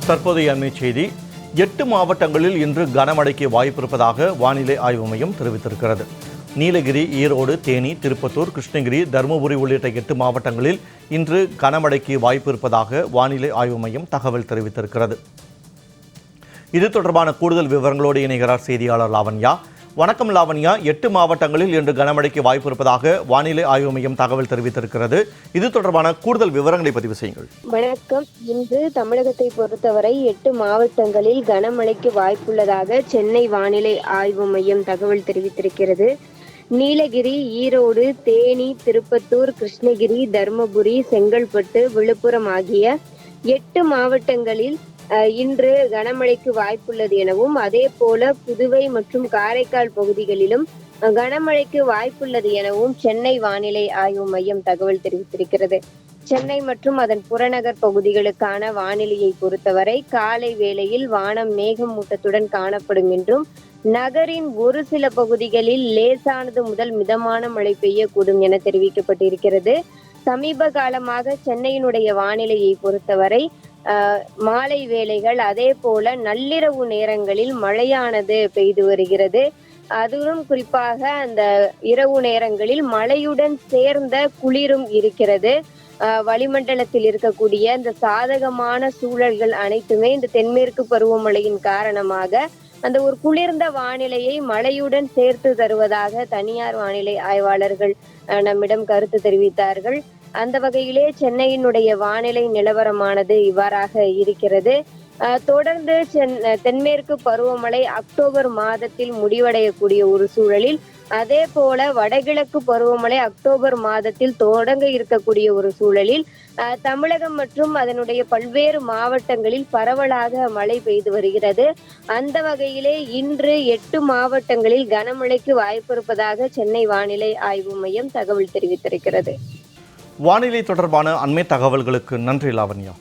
தற்போதைய அண்மை செய்தி. 8 மாவட்டங்களில் இன்று கனமழைக்கு வாய்ப்பிருப்பதாக வானிலை ஆய்வு மையம் தெரிவித்திருக்கிறது. நீலகிரி, ஈரோடு, தேனி, திருப்பத்தூர், கிருஷ்ணகிரி, தருமபுரி உள்ளிட்ட 8 மாவட்டங்களில் இன்று கனமழைக்கு வாய்ப்பு இருப்பதாக வானிலை ஆய்வு மையம் தகவல் தெரிவித்திருக்கிறது. இது தொடர்பான கூடுதல் விவரங்களோடு இணைகிறார் செய்தியாளர் லாவண்யா. வணக்கம் லாவண்யா. 8 மாவட்டங்களில் இன்று கனமழைக்கு வாய்ப்பு இருப்பதாக வானிலை ஆய்வு மையம் தகவல் தெரிவித்திருக்கிறது. இது தொடர்பான கூடுதல் விவரங்களை பதிவு செய்யுங்கள். வணக்கம். இன்று தமிழகத்தை பொறுத்தவரை 8 மாவட்டங்களில் கனமழைக்கு வாய்ப்புள்ளதாக சென்னை வானிலை ஆய்வு மையம் தகவல் தெரிவித்திருக்கிறது. நீலகிரி, ஈரோடு, தேனி, திருப்பத்தூர், கிருஷ்ணகிரி, தருமபுரி, செங்கல்பட்டு, விழுப்புரம் ஆகிய 8 மாவட்டங்களில் இன்று கனமழைக்கு வாய்ப்புள்ளது எனவும், அதே போல புதுவை மற்றும் காரைக்கால் பகுதிகளிலும் கனமழைக்கு வாய்ப்புள்ளது எனவும் சென்னை வானிலை ஆய்வு மையம் தகவல் தெரிவித்திருக்கிறது. சென்னை மற்றும் அதன் புறநகர் பகுதிகளுக்கான வானிலையை பொறுத்தவரை காலை வேளையில் வானம் மேகமூட்டத்துடன் காணப்படும் என்றும், நகரின் ஒரு சில பகுதிகளில் லேசானது முதல் மிதமான மழை பெய்யக்கூடும் என தெரிவிக்கப்பட்டிருக்கிறது. சமீப காலமாக சென்னையினுடைய வானிலையை பொறுத்தவரை மாலை வேளைகள் அதே போல நள்ளிரவு நேரங்களில் மழையானது பெய்து வருகிறது. அதுவும் குறிப்பாக அந்த இரவு நேரங்களில் மழையுடன் சேர்ந்த குளிரும் இருக்கிறது. வளிமண்டலத்தில் இருக்கக்கூடிய இந்த சாதகமான சூழல்கள் அனைத்துமே இந்த தென்மேற்கு பருவமழையின் காரணமாக அந்த ஒரு குளிர்ந்த வானிலையை மழையுடன் சேர்த்து தருவதாக தனியார் வானிலை ஆய்வாளர்கள் நம்மிடம் கருத்து தெரிவித்தார்கள். அந்த வகையிலே சென்னையினுடைய வானிலை நிலவரமானது இவ்வாறாக இருக்கிறது. தொடர்ந்து தென்மேற்கு பருவமழை அக்டோபர் மாதத்தில் முடிவடையக்கூடிய ஒரு சூழலில், அதே போல வடகிழக்கு பருவமழை அக்டோபர் மாதத்தில் தொடங்க இருக்கக்கூடிய ஒரு சூழலில் தமிழகம் மற்றும் அதனுடைய பல்வேறு மாவட்டங்களில் பரவலாக மழை பெய்து வருகிறது. அந்த வகையிலே இன்று 8 மாவட்டங்களில் கனமழைக்கு வாய்ப்பு இருப்பதாக சென்னை வானிலை ஆய்வு மையம் தகவல் தெரிவித்திருக்கிறது. வானிலை தொடர்பான அண்மை தகவல்களுக்கு நன்றி லாவண்யா.